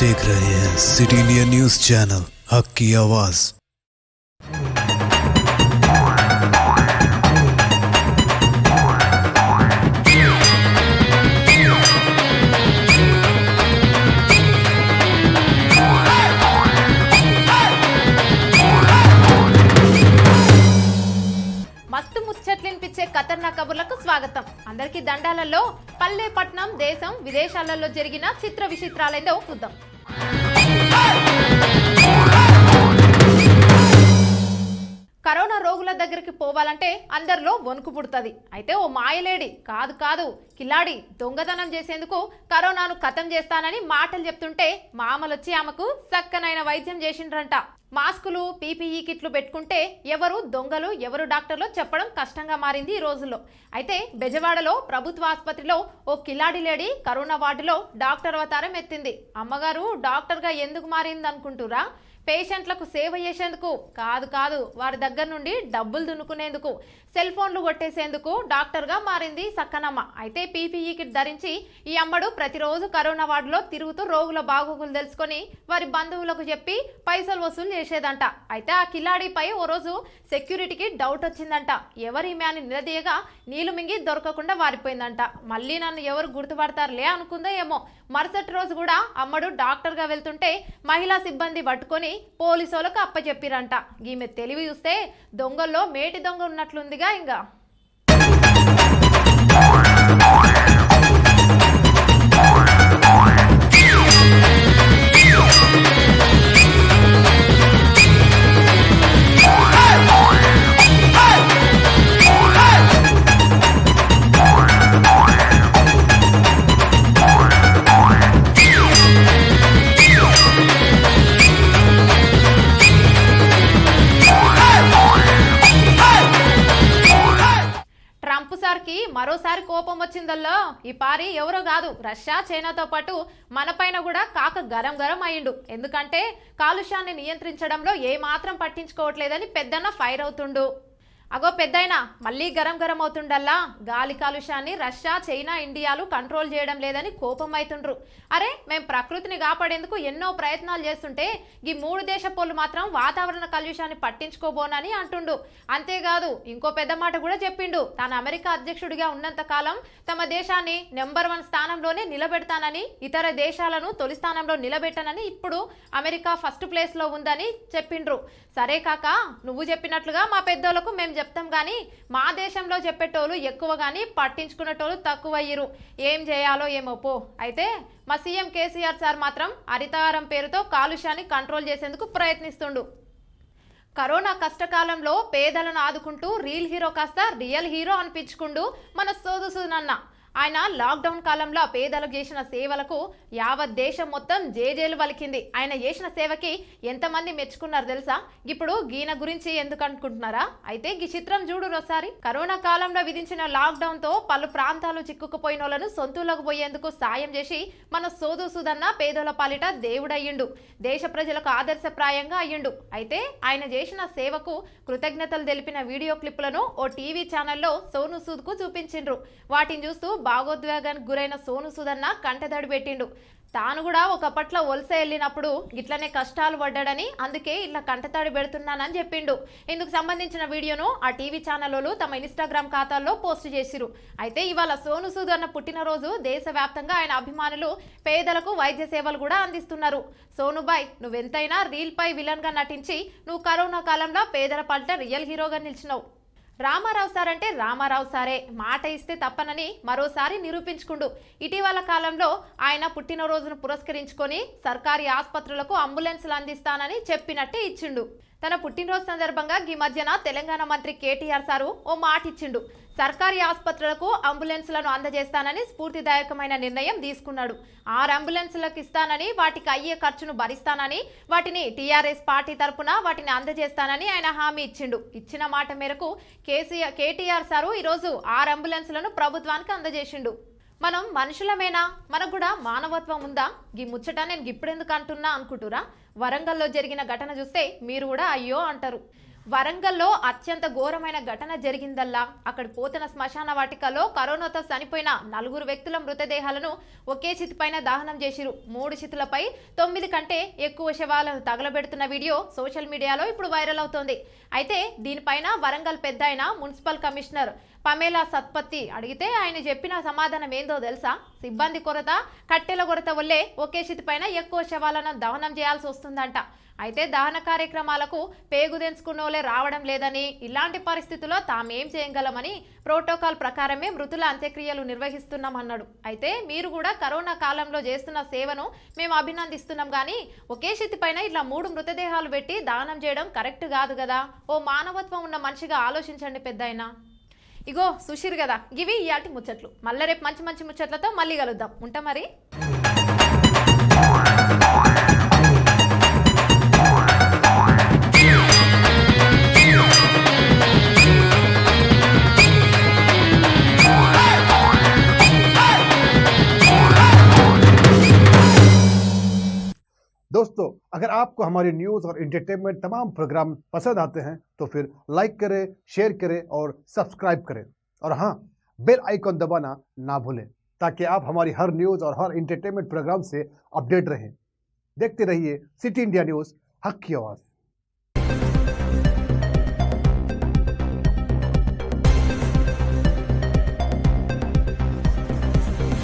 देख रहे हैं सिटी इंडिया न्यूज चैनल हक की आवाज। మస్తు ముచ్చట్లనిపించే ఖతర్నాక్ కబుర్లకు స్వాగతం. అందరికీ దండాలలో పల్లె పట్నం దేశం విదేశాలలో జరిగిన చిత్ర విచిత్రాలేదో చూద్దాం. కరోనా రోగుల దగ్గరికి పోవాలంటే అందరిలో వణుకు పుడుతుంది. అయితే ఓ మాయలేడి కాదు కిలాడి దొంగతనం చేసేందుకు కరోనాను ఖతం చేస్తానని మాటలు చెప్తుంటే మామలొచ్చి ఆమెకు చక్కనైన వైద్యం చేసిండ్రంట. మాస్కులు పీపీఈ కిట్లు పెట్టుకుంటే ఎవరు దొంగలు ఎవరు డాక్టర్లు చెప్పడం కష్టంగా మారింది ఈ రోజుల్లో. అయితే బెజవాడలో ప్రభుత్వ ఆసుపత్రిలో ఓ కిలాడి లేడీ కరోనా వార్డులో డాక్టర్ అవతారం ఎత్తింది. అమ్మగారు డాక్టర్గా ఎందుకు మారింది అనుకుంటురా? పేషెంట్లకు సేవ చేసేందుకు కాదు వారి దగ్గర నుండి డబ్బులు దున్నుకునేందుకు, సెల్ ఫోన్లు కొట్టేసేందుకు డాక్టర్గా మారింది సక్కనమ్మ. అయితే పీపీఈ కిట్ ధరించి ఈ అమ్మడు ప్రతిరోజు కరోనా వార్డులో తిరుగుతూ రోగుల బాగోగులు తెలుసుకొని వారి బంధువులకు చెప్పి పైసలు వసూలు చేసేదంట. అయితే ఆ కిలాడిపై ఓ రోజు సెక్యూరిటీకి డౌట్ వచ్చిందంట. ఎవరి మ్యాన్ నిలదీయగా నీళ్లు మింగి దొరకకుండా వారిపోయిందంట. మళ్ళీ నన్ను ఎవరు గుర్తుపడతారులే అనుకుందో ఏమో. మరుసటి రోజు కూడా అమ్మడు డాక్టర్గా వెళ్తుంటే మహిళా సిబ్బంది పట్టుకొని పోలీసులకు అప్పచెప్పిరంట. ఈమె తెలివి చూస్తే దొంగల్లో మేటి దొంగ ఉన్నట్లుందిగా. ఇంకా ట్రంప్ సార్కి మరోసారి కోపం వచ్చిందల్లో ఈ పారి ఎవరో కాదు, రష్యా చైనాతో పాటు మనపైన కూడా కాక గరం అయ్యిండు. ఎందుకంటే కాలుష్యాన్ని నియంత్రించడంలో ఏమాత్రం పట్టించుకోవట్లేదని పెద్దన్న ఫైర్ అవుతుండు. అగో పెద్దయినా మళ్ళీ గరం అవుతుండల్లా గాలి కాలుష్యాన్ని రష్యా చైనా ఇండియాలు కంట్రోల్ చేయడం లేదని కోపం అవుతుండ్రు. అరే మేము ప్రకృతిని కాపాడేందుకు ఎన్నో ప్రయత్నాలు చేస్తుంటే ఈ మూడు దేశ పోళ్ళు మాత్రం వాతావరణ కాలుష్యాన్ని పట్టించుకోబోనని అంటుండు. అంతేకాదు ఇంకో పెద్ద మాట కూడా చెప్పిండు. తాను అమెరికా అధ్యక్షుడిగా ఉన్నంత కాలం తమ దేశాన్ని నెంబర్ 1 స్థానంలోనే నిలబెడతానని, ఇతర దేశాలను తొలి స్థానంలో నిలబెట్టనని, ఇప్పుడు అమెరికా ఫస్ట్ ప్లేస్ లో ఉందని చెప్పిండ్రు. సరే కాక నువ్వు చెప్పినట్లుగా మా పెద్దోళ్లకు మేము చెప్తాం కానీ మా దేశంలో చెప్పేటోళ్ళు ఎక్కువ కానీ పట్టించుకునేటోళ్ళు తక్కువ అయ్యిరు. ఏం చేయాలో ఏమో పో. అయితే మా సీఎం కేసీఆర్ సార్ మాత్రం హరితహారం పేరుతో కాలుష్యాన్ని కంట్రోల్ చేసేందుకు ప్రయత్నిస్తుండు. కరోనా కష్టకాలంలో పేదలను ఆదుకుంటూ రీల్ హీరో కాస్త రియల్ హీరో అనిపించుకుంటూ మన సోదుసునన్న. ఆయన లాక్డౌన్ కాలంలో పేదలకు చేసిన సేవలకు యావత్ దేశం మొత్తం జేజేలు వలికింది. ఆయన చేసిన సేవకి ఎంతమంది మెచ్చుకున్నారు తెలుసా? ఇప్పుడు గీన గురించి ఎందుకు అనుకుంటున్నారా? అయితే ఈ చిత్రం చూడు ఒకసారి. కరోనా కాలంలో విధించిన లాక్డౌన్ తో పలు ప్రాంతాలు చిక్కుకుపోయిన వాళ్ళను సొంతూలకు పోయేందుకు సాయం చేసి మన సోదు సుదన్న పేదల పాలిట దేవుడయ్యిండు. దేశ ప్రజలకు ఆదర్శప్రాయంగా అయ్యిండు. అయితే ఆయన చేసిన సేవకు కృతజ్ఞతలు తెలిపిన వీడియో క్లిప్పులను ఓ టీవీ ఛానల్లో సోను సూద్ కు చూపించిండ్రు. వాటిని చూస్తూ భాగోద్వేగానికి గురైన సోను సుదన్న కంటదడి పెట్టిండు. తాను కూడా ఒకప్పట్లో వలస వెళ్ళినప్పుడు ఇట్లనే కష్టాలు పడ్డాడని, అందుకే ఇట్లా కంటతడి పెడుతున్నానని చెప్పిండు. ఇందుకు సంబంధించిన వీడియోను ఆ టీవీ ఛానళ్ళు తమ ఇన్స్టాగ్రామ్ ఖాతాల్లో పోస్ట్ చేసిరు. అయితే ఇవాళ సోను సూద్ అన్న పుట్టినరోజు దేశవ్యాప్తంగా ఆయన అభిమానులు పేదలకు వైద్య సేవలు కూడా అందిస్తున్నారు. సోనుబాయ్ నువ్వెంతైనా రీల్ పై విలన్ గా నటించి నువ్వు కరోనా కాలంలో పేదల పట్ల రియల్ హీరోగా నిలిచినావు. రామారావు సార్ అంటే రామారావు సారే, మాట ఇస్తే తప్పనని మరోసారి నిరూపించుకుండు. ఇటీవల కాలంలో ఆయన పుట్టినరోజును పురస్కరించుకొని సర్కారీ ఆసుపత్రులకు అంబులెన్స్లు అందిస్తానని చెప్పినట్టే ఇచ్చిండు. తన పుట్టినరోజు సందర్భంగా ఈ మధ్యన తెలంగాణ మంత్రి కేటీఆర్ సారు ఓ మాట ఇచ్చిండు. సర్కారీ ఆసుపత్రులకు అంబులెన్స్లను అందజేస్తానని స్ఫూర్తిదాయకమైన నిర్ణయం తీసుకున్నాడు. 6 అంబులెన్స్లకు ఇస్తానని, వాటికి అయ్యే ఖర్చును భరిస్తానని, వాటిని టీఆర్ఎస్ పార్టీ తరపున వాటిని అందజేస్తానని ఆయన హామీ ఇచ్చిండు. ఇచ్చిన మాట మేరకు కేటీఆర్ సారు ఈరోజు 6 అంబులెన్స్లను ప్రభుత్వానికి అందజేసిండు. మనం మనుషులమేనా? మనకు కూడా మానవత్వం ఉందా? ఈ ముచ్చట నేను ఇప్పుడెందుకు అంటున్నా అనుకుంటురా? వరంగల్లో జరిగిన ఘటన చూస్తే మీరు కూడా అయ్యో అంటారు. వరంగల్లో అత్యంత ఘోరమైన ఘటన జరిగిందల్లా అక్కడ పోతన శ్మశాన వాటికలో కరోనాతో చనిపోయిన 4 వ్యక్తుల మృతదేహాలను ఒకే చితిపైన దహనం చేసిరు. 3 చితులపై 9 కంటే ఎక్కువ శవాలను తగలబెడుతున్న వీడియో సోషల్ మీడియాలో ఇప్పుడు వైరల్ అవుతోంది. అయితే దీనిపైన వరంగల్ పెద్దాయన మున్సిపల్ కమిషనర్ పమేలా సత్పత్తి అడిగితే ఆయన చెప్పిన సమాధానం ఏందో తెలుసా? సిబ్బంది కొరత, కట్టెల కొరత వల్లే ఒకే చితిపైన ఎక్కువ శవాలను దహనం చేయాల్సి వస్తుందంట. అయితే దహన కార్యక్రమాలకు పేగుదెంచుకున్నోలే రావడం లేదని, ఇలాంటి పరిస్థితుల్లో తామేం చేయగలమని ప్రోటోకాల్ ప్రకారమే మృతుల అంత్యక్రియలు నిర్వహిస్తున్నామన్నాడు. అయితే మీరు కూడా కరోనా కాలంలో చేస్తున్న సేవను మేము అభినందిస్తున్నాం, కానీ ఒకే చితిపైన ఇట్లా 3 మృతదేహాలు పెట్టి దానం చేయడం కరెక్ట్ కాదు కదా. ఓ మానవత్వం ఉన్న మనిషిగా ఆలోచించండి పెద్దాయన. ఇగో సుషీర్ కదా, ఇవి ఇయాటి ముచ్చట్లు. మళ్ళీ రేపు మంచి మంచి ముచ్చట్లతో మళ్ళీ కలుద్దాం. ఉంటా మరి. दोस्तों, अगर आपको हमारी न्यूज़ और एंटरटेनमेंट तमाम प्रोग्राम पसंद आते हैं तो फिर लाइक करें, शेयर करें और सब्सक्राइब करें। और हाँ, बेल आइकॉन दबाना ना भूलें ताकि आप हमारी हर न्यूज़ और हर एंटरटेनमेंट प्रोग्राम से अपडेट रहें। देखते रहिए सिटी इंडिया न्यूज़, हक की आवाज़।